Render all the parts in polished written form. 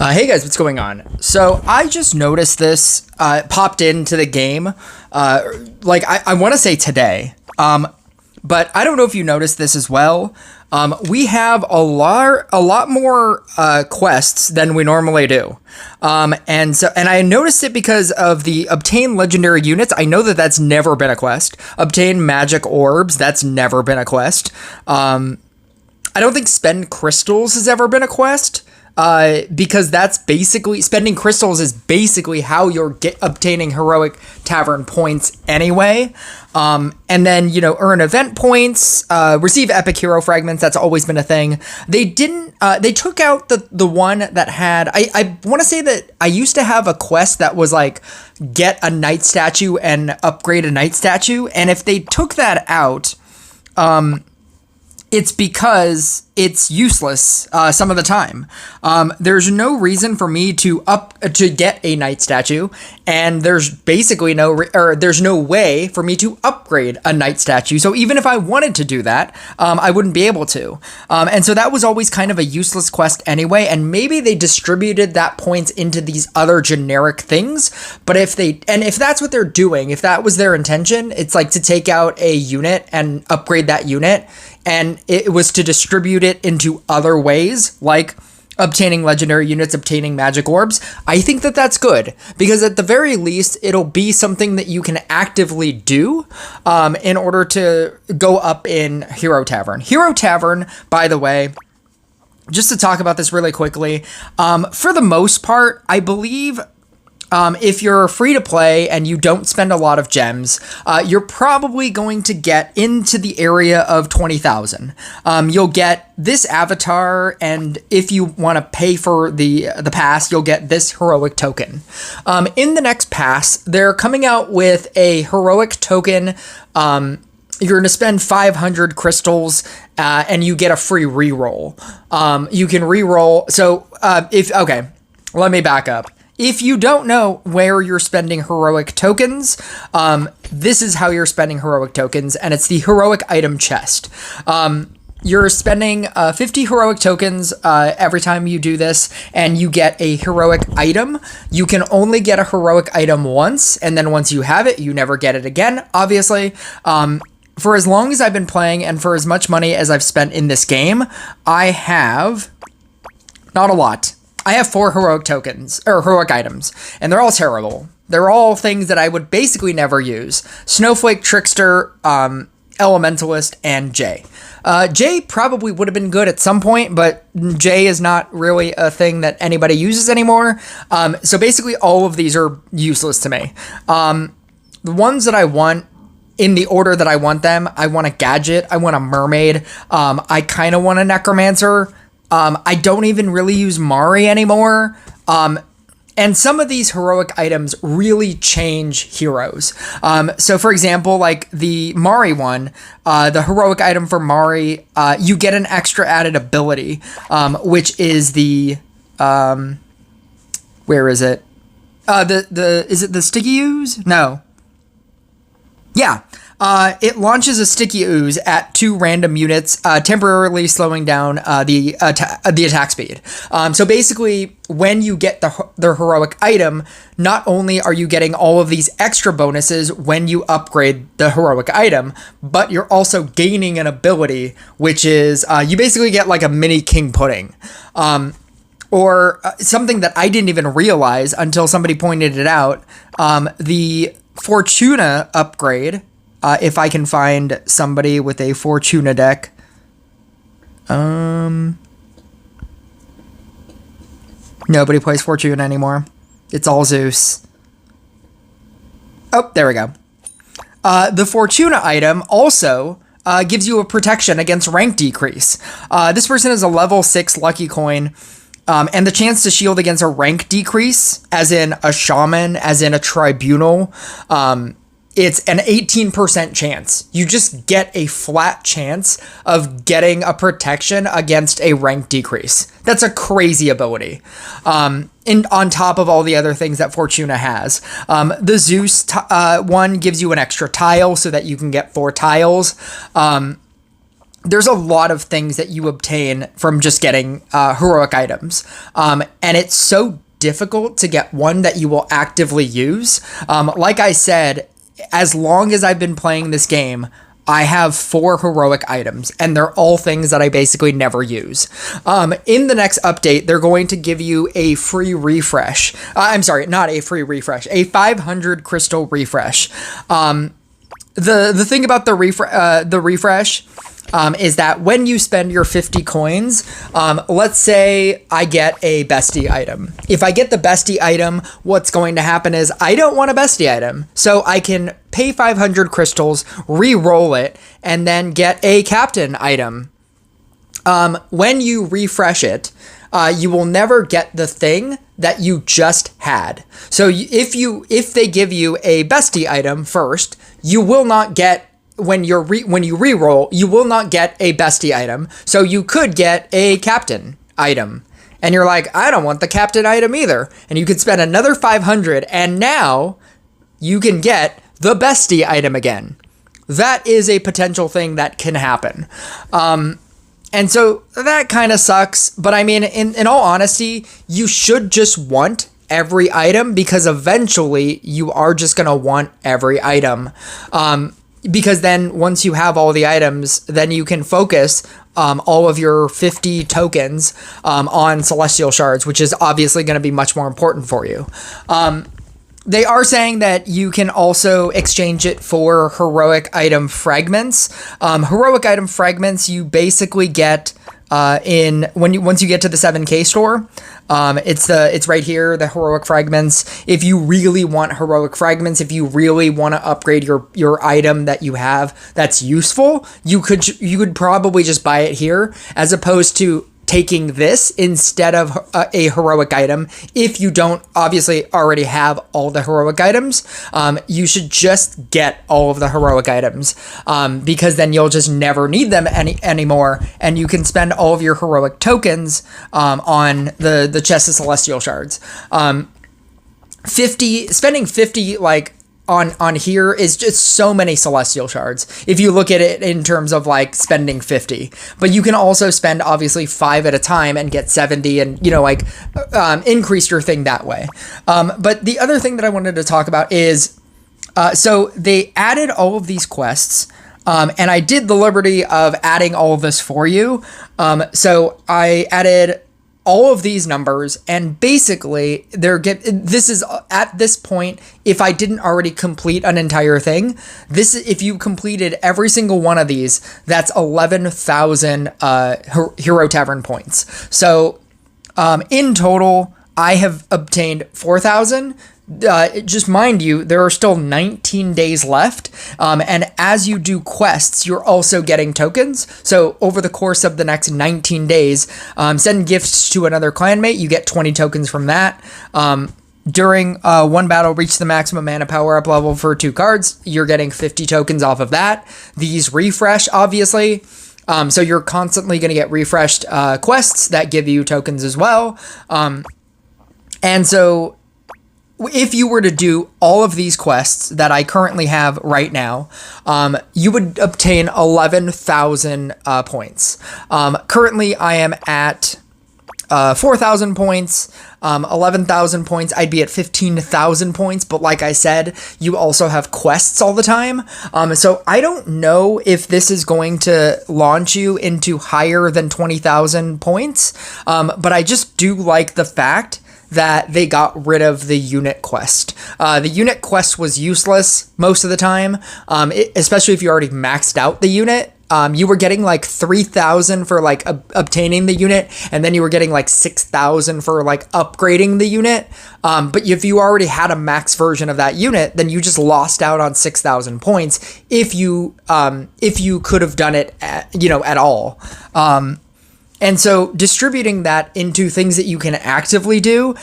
Hey guys, what's going on? So I just noticed this popped into the game. I want to say today, but I don't know if you noticed this as well. We have a lot more quests than we normally do, and I noticed it because of the obtain legendary units. I know that that's never been a quest. Obtain magic orbs, that's never been a quest. I don't think spend crystals has ever been a quest. Because that's basically spending crystals is basically how you're obtaining heroic tavern points anyway. And then, earn event points, receive epic hero fragments. That's always been a thing. They took out the one that had, I want to say that I used to have a quest that was like, get a knight statue and upgrade a knight statue. And if they took that out, it's because it's useless some of the time. There's no reason for me to get a knight statue, and there's basically there's no way for me to upgrade a knight statue. So even if I wanted to do that, I wouldn't be able to. And so that was always kind of a useless quest anyway. And maybe they distributed that points into these other generic things. But if that's what they're doing, if that was their intention, it's like to take out a unit and upgrade that unit. And it was to distribute it into other ways, like obtaining legendary units, obtaining magic orbs. I think that that's good, because at the very least, it'll be something that you can actively do in order to go up in Hero Tavern. Hero Tavern, by the way, just to talk about this really quickly, for the most part, I believe... if you're free to play and you don't spend a lot of gems, you're probably going to get into the area of 20,000. You'll get this avatar, and if you want to pay for the pass, you'll get this heroic token. In the next pass, they're coming out with a heroic token. You're going to spend 500 crystals, and you get a free reroll. You can reroll. So, let me back up. If you don't know where you're spending heroic tokens, this is how you're spending heroic tokens, and it's the heroic item chest. You're spending 50 heroic tokens every time you do this, and you get a heroic item. You can only get a heroic item once, and then once you have it, you never get it again, obviously. For as long as I've been playing, and for as much money as I've spent in this game, I have... not a lot. I have 4 heroic tokens, or heroic items, and they're all terrible. They're all things that I would basically never use. Snowflake, Trickster, Elementalist, and Jay. Jay probably would have been good at some point, but Jay is not really a thing that anybody uses anymore. So basically all of these are useless to me. The ones that I want, in the order that I want them, I want a gadget, I want a mermaid, I kind of want a necromancer. I don't even really use Mari anymore. And some of these heroic items really change heroes. So for example, like the Mari one, the heroic item for Mari, you get an extra added ability, which is the, where is it? Is it the sticky ooze? No. Yeah. It launches a sticky ooze at 2 random units, temporarily slowing down the attack speed. So basically, when you get the heroic item, not only are you getting all of these extra bonuses when you upgrade the heroic item, but you're also gaining an ability, which is you basically get like a mini King Pudding. Or something that I didn't even realize until somebody pointed it out. The Fortuna upgrade... if I can find somebody with a Fortuna deck. Nobody plays Fortuna anymore. It's all Zeus. Oh, there we go. The Fortuna item also gives you a protection against rank decrease. This person is a level 6 lucky coin. And the chance to shield against a rank decrease, as in a shaman, as in a tribunal, it's an 18% chance. You just get a flat chance of getting a protection against a rank decrease. That's a crazy ability. On top of all the other things that Fortuna has. The Zeus one gives you an extra tile so that you can get 4 tiles. There's a lot of things that you obtain from just getting heroic items. and it's so difficult to get one that you will actively use. Like I said, as long as I've been playing this game, I have 4 heroic items, and they're all things that I basically never use. In the next update, they're going to give you a free refresh. I'm sorry, not a free refresh, a 500 crystal refresh. The thing about the refresh is that when you spend your 50 coins, let's say I get a bestie item. If I get the bestie item, what's going to happen is I don't want a bestie item. So I can pay 500 crystals, re-roll it, and then get a captain item. When you refresh it, you will never get the thing that you just had. So if they give you a bestie item first, you will not get when you re-roll, you will not get a bestie item. So you could get a captain item. And you're like, I don't want the captain item either. And you could spend another 500 and now you can get the bestie item again. That is a potential thing that can happen. And so that kind of sucks. But I mean, in all honesty, you should just want every item because eventually you are just going to want every item. Because then once you have all the items, then you can focus all of your 50 tokens on celestial shards, which is obviously going to be much more important for you. They are saying that you can also exchange it for heroic item fragments. Heroic item fragments you basically get once you get to the 7K store. It's right here, the heroic fragments. If you really want heroic fragments, if you really want to upgrade your item that you have that's useful, you could probably just buy it here as opposed to taking this instead of a heroic item. If you don't obviously already have all the heroic items, you should just get all of the heroic items because then you'll just never need them anymore, and you can spend all of your heroic tokens on the chest of celestial shards. Spending 50 like on here is just so many celestial shards if you look at it in terms of like spending 50, but you can also spend obviously 5 at a time and get 70 and increase your thing that way. But the other thing that I wanted to talk about is so they added all of these quests, and I did the liberty of adding all of this for you. So I added all of these numbers, and basically this is at this point, if I didn't already complete an entire thing, if you completed every single one of these, that's 11,000 Hero Tavern points. So in total, I have obtained 4,000. Just mind you, there are still 19 days left, and as you do quests, you're also getting tokens. So over the course of the next 19 days, send gifts to another clanmate, you get 20 tokens from that. During one battle, reach the maximum mana power-up level for 2 cards, you're getting 50 tokens off of that. These refresh, obviously. So you're constantly going to get refreshed quests that give you tokens as well. And so if you were to do all of these quests that I currently have right now, you would obtain 11,000 points. Currently, I am at 4,000 points, 11,000 points. I'd be at 15,000 points, but like I said, you also have quests all the time. So I don't know if this is going to launch you into higher than 20,000 points, but I just do like the fact that they got rid of the unit quest. The unit quest was useless most of the time, especially if you already maxed out the unit. You were getting like 3,000 for like obtaining the unit, and then you were getting like 6,000 for like upgrading the unit. But if you already had a max version of that unit, then you just lost out on 6,000 points if you could have done it at all. And so distributing that into things that you can actively do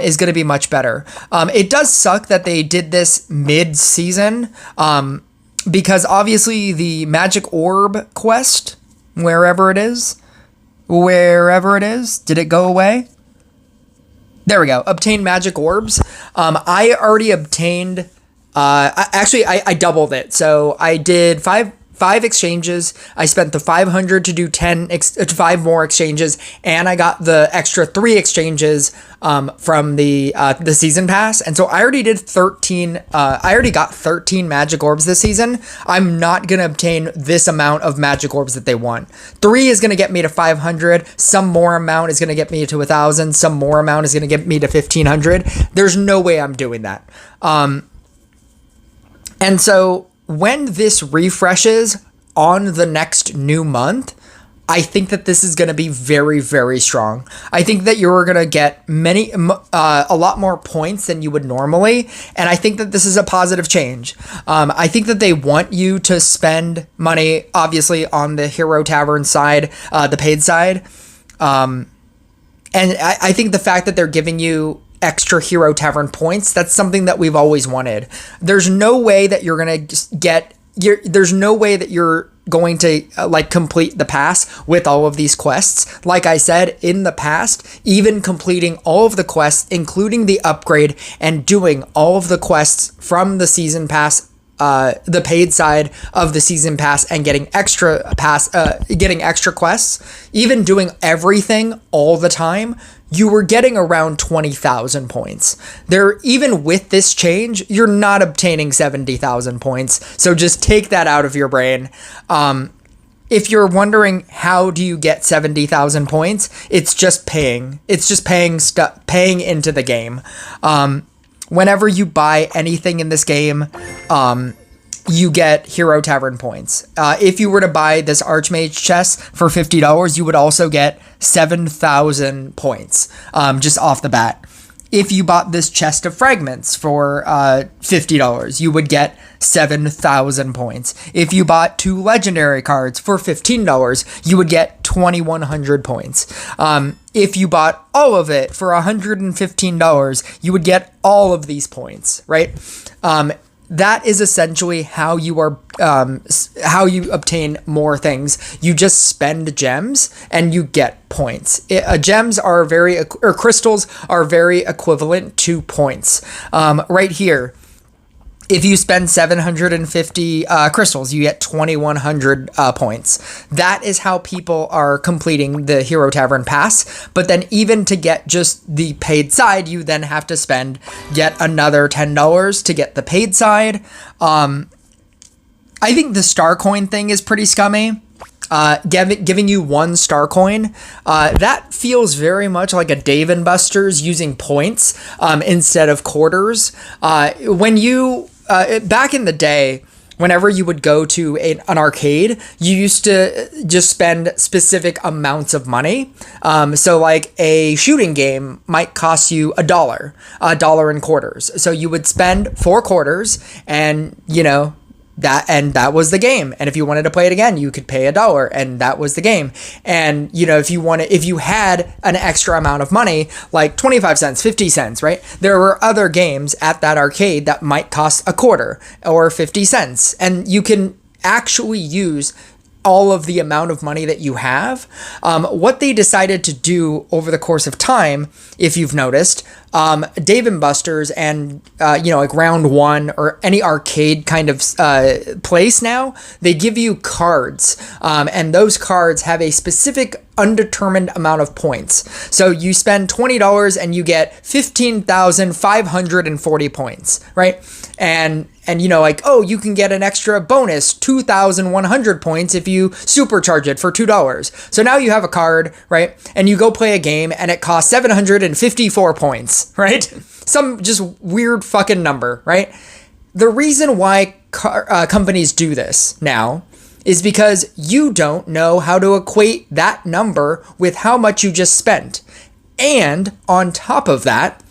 is going to be much better. It does suck that they did this mid-season because obviously the Magic Orb quest, wherever it is, did it go away? There we go. Obtain Magic Orbs. I already obtained... I doubled it. So I did 5 exchanges. I spent the 500 to do 5 more exchanges, and I got the extra 3 exchanges from the season pass. And so I already did 13. I already got 13 magic orbs this season. I'm not gonna obtain this amount of magic orbs that they want. 3 is gonna get me to 500. Some more amount is gonna get me to 1,000. Some more amount is gonna get me to 1,500. There's no way I'm doing that. And so when this refreshes on the next new month, I think that this is going to be very, very strong. I think that you're going to get a lot more points than you would normally. And I think that this is a positive change. I think that they want you to spend money, obviously, on the Hero Tavern side, the paid side. And I think the fact that they're giving you extra Hero Tavern points, that's something that we've always wanted. There's no way that you're going to there's no way that you're going to complete the pass with all of these quests. Like I said, in the past, even completing all of the quests, including the upgrade, and doing all of the quests from the season pass, the paid side of the season pass, and getting extra quests, even doing everything all the time, you were getting around 20,000 points. Even with this change, you're not obtaining 70,000 points. So just take that out of your brain. If you're wondering how do you get 70,000 points, it's just paying. It's just paying into the game. Whenever you buy anything in this game, you get Hero Tavern points. If you were to buy this Archmage chest for $50, you would also get 7,000 points, just off the bat. If you bought this chest of fragments for $50, you would get 7,000 points. If you bought 2 legendary cards for $15, you would get 2,100 points. If you bought all of it for $115, you would get all of these points, right? That is essentially how you obtain more things. You just spend gems and you get points. Gems are crystals are very equivalent to points. Right here, if you spend 750 crystals, you get 2,100 points. That is how people are completing the Hero Tavern Pass. But then even to get just the paid side, you then have to spend yet another $10 to get the paid side. I think the star coin thing is pretty scummy. Giving you 1 star coin, that feels very much like a Dave & Buster's using points instead of quarters. Back in the day, whenever you would go to an arcade, you used to just spend specific amounts of money. So like a shooting game might cost you $1 in quarters. So you would spend 4 quarters, and that was the game. And if you wanted to play it again, you could pay $1, and that was the game. And if you had an extra amount of money, like 25 cents, 50 cents, right? There were other games at that arcade that might cost a quarter or 50 cents, and you can actually use all of the amount of money that you have. What they decided to do over the course of time, if you've noticed, Dave & Buster's and, like Round 1 or any arcade kind of place now, they give you cards. And those cards have a specific undetermined amount of points. So you spend $20 and you get 15,540 points, right? And you can get an extra bonus 2,100 points if you supercharge it for $2. So now you have a card, right? And you go play a game and it costs 754 points, right? Some just weird fucking number, right? The reason why companies do this now is because you don't know how to equate that number with how much you just spent. And on top of that,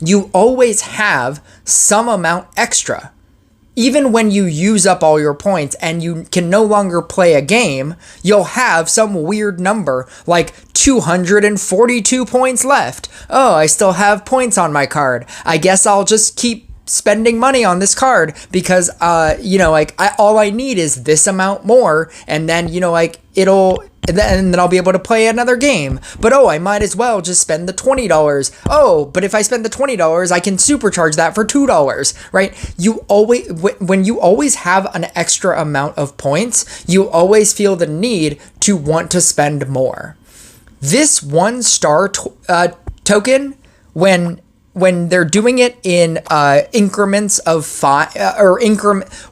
you always have some amount extra. Even when you use up all your points and you can no longer play a game, you'll have some weird number like 242 points left. Oh, I still have points on my card. I guess I'll just keep spending money on this card because all I need is this amount more, and then and then I'll be able to play another game. But I might as well just spend the $20. But if I spend the $20, I can supercharge that for $2, right? When you always have an extra amount of points, you always feel the need to want to spend more. This 1-star token, when they're doing it in increments of 5,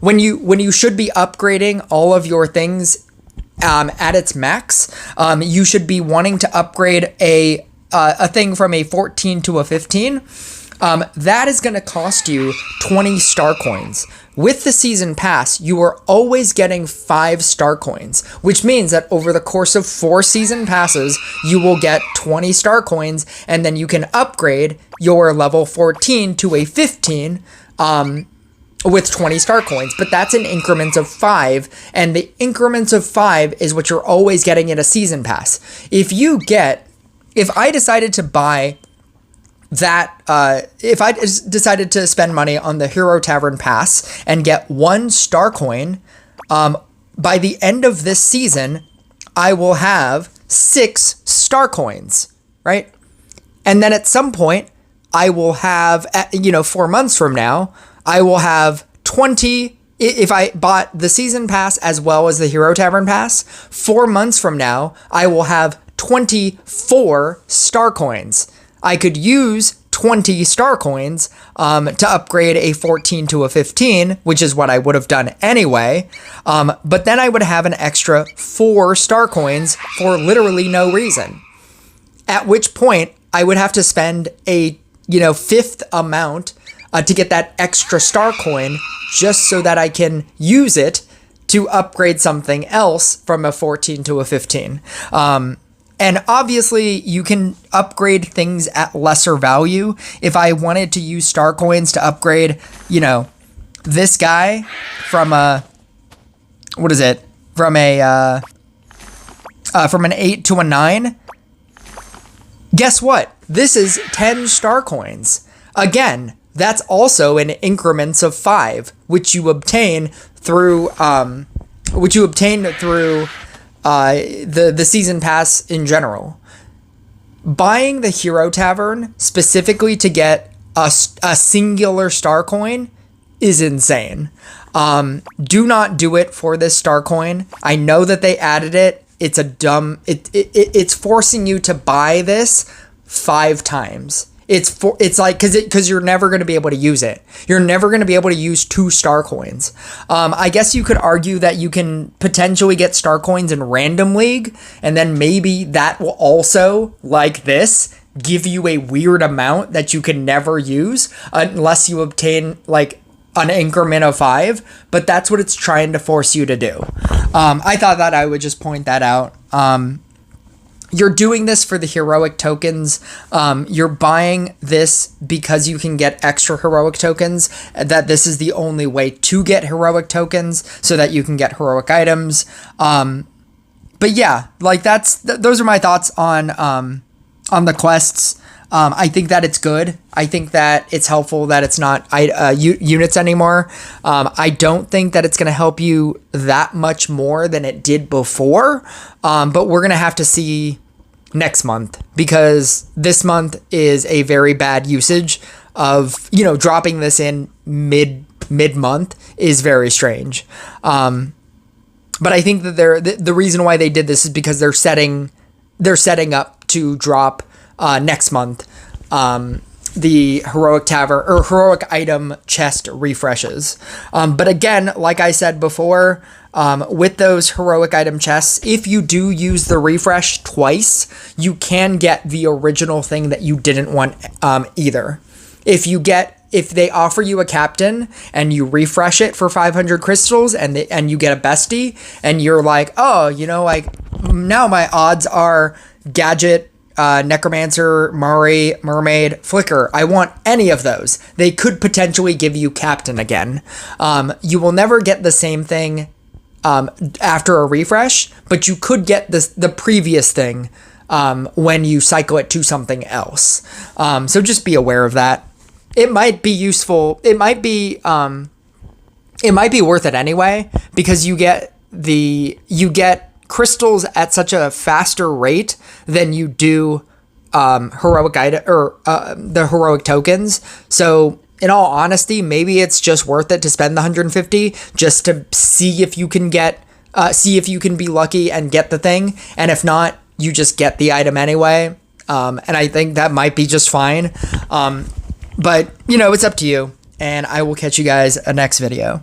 when you should be upgrading all of your things at its max, you should be wanting to upgrade a thing from a 14 to a 15. That is going to cost you 20 star coins. With the season pass, you are always getting 5 star coins, which means that over the course of 4 season passes, you will get 20 star coins, and then you can upgrade your level 14 to a 15 with 20 star coins. But that's in increments of 5, and the increments of 5 is what you're always getting in a season pass. If I decided to buy that, if I decided to spend money on the Hero Tavern Pass and get 1 star coin, by the end of this season, I will have 6 star coins, right? And then at some point, I will have, 4 months from now, I will have 20. If I bought the season pass as well as the Hero Tavern Pass, 4 months from now, I will have 24 star coins. I could use 20 star coins to upgrade a 14 to a 15, which is what I would have done anyway. But then I would have an extra 4 star coins for literally no reason. At which point I would have to spend a fifth amount to get that extra star coin just so that I can use it to upgrade something else from a 14 to a 15. And obviously, you can upgrade things at lesser value. If I wanted to use star coins to upgrade, this guy from from an 8 to a 9. Guess what? This is 10 star coins. Again, that's also in increments of 5, which you obtain through the season pass in general. Buying the Hero Tavern specifically to get a singular star coin is insane. Do not do it for this star coin. I know that they added it. It's it's forcing you to buy this 5 times. It's like, because you're never going to be able to use it. You're never going to be able to use 2 star coins. I guess you could argue that you can potentially get star coins in Random League, and then maybe that will also, like this, give you a weird amount that you can never use unless you obtain like an increment of 5. But that's what it's trying to force you to do. I thought that I would just point that out. You're doing this for the heroic tokens. You're buying this because you can get extra heroic tokens, that this is the only way to get heroic tokens so that you can get heroic items. But yeah, like those are my thoughts on the quests. I think that it's good. I think that it's helpful that it's not units anymore. I don't think that it's going to help you that much more than it did before. But we're going to have to see next month, because this month is a very bad usage of, dropping this in mid-month is very strange. But I think that the reason why they did this is because they're setting up to drop next month the heroic tavern or heroic item chest refreshes. But again, like I said before, with those heroic item chests, if you do use the refresh twice, you can get the original thing that you didn't want either. If they offer you a captain and you refresh it for 500 crystals and you get a bestie and you're like, oh, now my odds are gadget, necromancer, Mari, mermaid, flicker. I want any of those. They could potentially give you captain again. You will never get the same thing after a refresh, but you could get the previous thing when you cycle it to something else. So just be aware of that. it might be useful. It might be worth it anyway, because you get crystals at such a faster rate than you do heroic item or the heroic tokens. So in all honesty, maybe it's just worth it to spend the 150 just to see if you can be lucky and get the thing. And if not, you just get the item anyway. And I think that might be just fine. But it's up to you. And I will catch you guys in the next video.